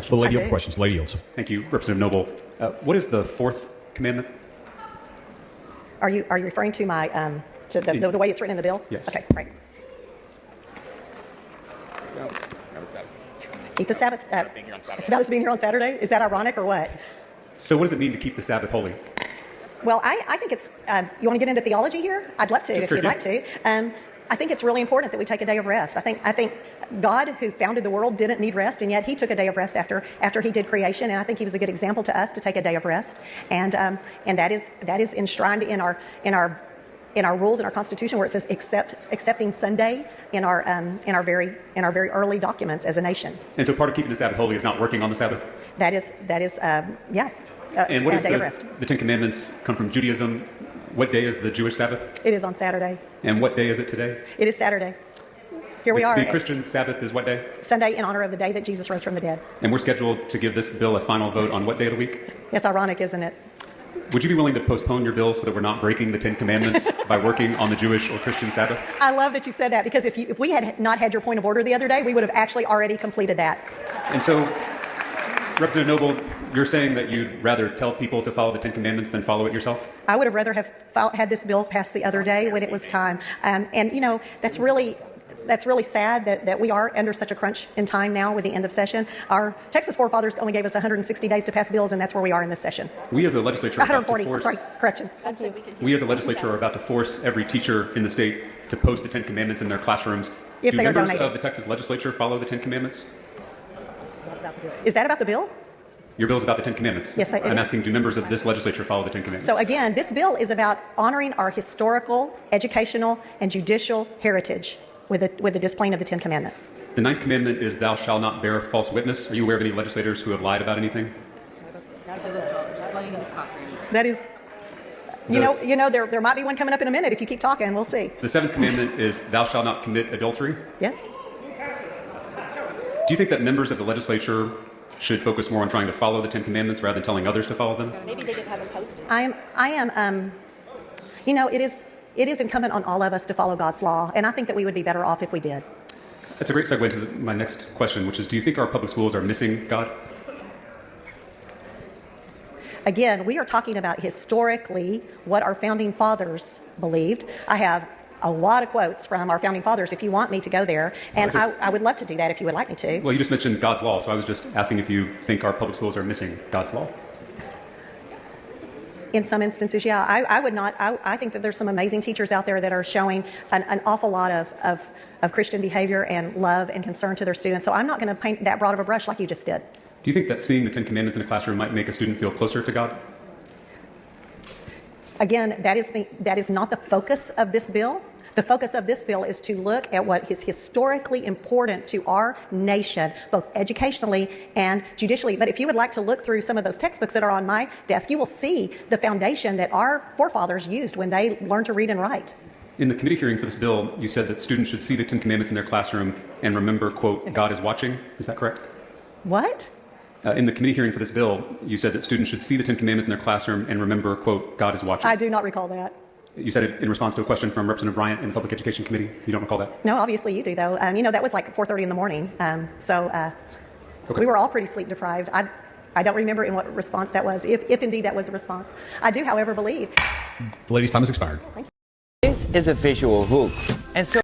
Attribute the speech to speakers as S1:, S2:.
S1: questions?
S2: The lady of questions. Lady yields.
S1: Thank you, Representative Noble. What is the fourth commandment?
S3: Are you referring to my to the way it's written in the bill?
S1: Yes.
S3: Okay, right. Keep the Sabbath. It's about us being here on Saturday. Is that ironic or what?
S1: So what does it mean to keep the Sabbath holy?
S3: Well, I think it's. You want to get into theology here? I'd love to, if you'd like to. I think it's really important that we take a day of rest. I think God, who founded the world, didn't need rest, and yet He took a day of rest after He did creation. And I think He was a good example to us to take a day of rest. And that is enshrined in our rules in our Constitution, where it says accepting Sunday in our very early documents as a nation.
S1: And so part of keeping the Sabbath holy is not working on the Sabbath?
S3: That is yeah.
S1: And what is
S3: day of rest.
S1: The Ten Commandments come from Judaism? What day is the Jewish Sabbath?
S3: It is on Saturday.
S1: And what day is it today?
S3: It is Saturday. Here we are.
S1: The Christian Sabbath is what day?
S3: Sunday, in honor of the day that Jesus rose from the dead.
S1: And we're scheduled to give this bill a final vote on what day of the week?
S3: It's ironic, isn't it?
S1: Would you be willing to postpone your bill so that we're not breaking the Ten Commandments by working on the Jewish or Christian Sabbath?
S3: I love that you said that, because if we had not had your point of order the other day, we would have actually already completed that.
S1: And so, Representative Noble, you're saying that you'd rather tell people to follow the Ten Commandments than follow it yourself?
S3: I would have rather have had this bill passed the other day when it was time. And, you know, that's really sad that we are under such a crunch in time now with the end of session. Our Texas forefathers only gave us 160 days to pass bills, and that's where we are in this session.
S1: We as a legislature are about to force,
S3: correction.
S1: We as a legislature are about to force every teacher in the state to post the Ten Commandments in their classrooms.
S3: If
S1: Do
S3: they are
S1: members
S3: donated.
S1: of the Texas legislature follow the Ten Commandments?
S3: Is that about the bill?
S1: Your bill is about the Ten Commandments.
S3: Yes,
S1: I'm asking, do members of this legislature follow the Ten Commandments?
S3: So again, this bill is about honoring our historical, educational, and judicial heritage with the displaying of the Ten Commandments.
S1: The Ninth Commandment is thou shalt not bear false witness. Are you aware of any legislators who have lied about anything?
S3: That is, you know, there might be one coming up in a minute if you keep talking. We'll see.
S1: The Seventh Commandment is thou shalt not commit adultery.
S3: Yes.
S1: Do you think that members of the legislature should focus more on trying to follow the Ten Commandments rather than telling others to follow them?
S4: Maybe they could have them posted.
S3: I am, you know, it is incumbent on all of us to follow God's law, and I think that we would be better off if we did.
S1: That's a great segue to my next question, which is, do you think our public schools are missing God?
S3: Again, we are talking about historically what our founding fathers believed. I have a lot of quotes from our founding fathers if you want me to go there, and I would love to do that if you would like me to.
S1: Well, you just mentioned God's law, so I was just asking if you think our public schools are missing God's law.
S3: In some instances, yeah. I would not. I think that there's some amazing teachers out there that are showing an awful lot of Christian behavior and love and concern to their students. So I'm not going to paint that broad of a brush like you just did.
S1: Do you think that seeing the Ten Commandments in a classroom might make a student feel closer to God?
S3: Again, that is not the focus of this bill. The focus of this bill is to look at what is historically important to our nation, both educationally and judicially. But if you would like to look through some of those textbooks that are on my desk, you will see the foundation that our forefathers used when they learned to read and write.
S1: In the committee hearing for this bill, you said that students should see the Ten Commandments in their classroom and remember, quote, God is watching. Is that correct?
S3: What?
S1: In the committee hearing for this bill, you said that students should see the Ten Commandments in their classroom and remember, quote, God is watching.
S3: I do not recall that.
S1: You said it in response to a question from Representative Bryant in the Public Education Committee. You don't recall that?
S3: No, obviously you do, though. You know, that was like 4:30 in the morning. Okay. We were all pretty sleep deprived. I don't remember in what response that was, if indeed that was a response. I do, however, believe.
S2: The lady's time has expired.
S5: This is a visual hook, and so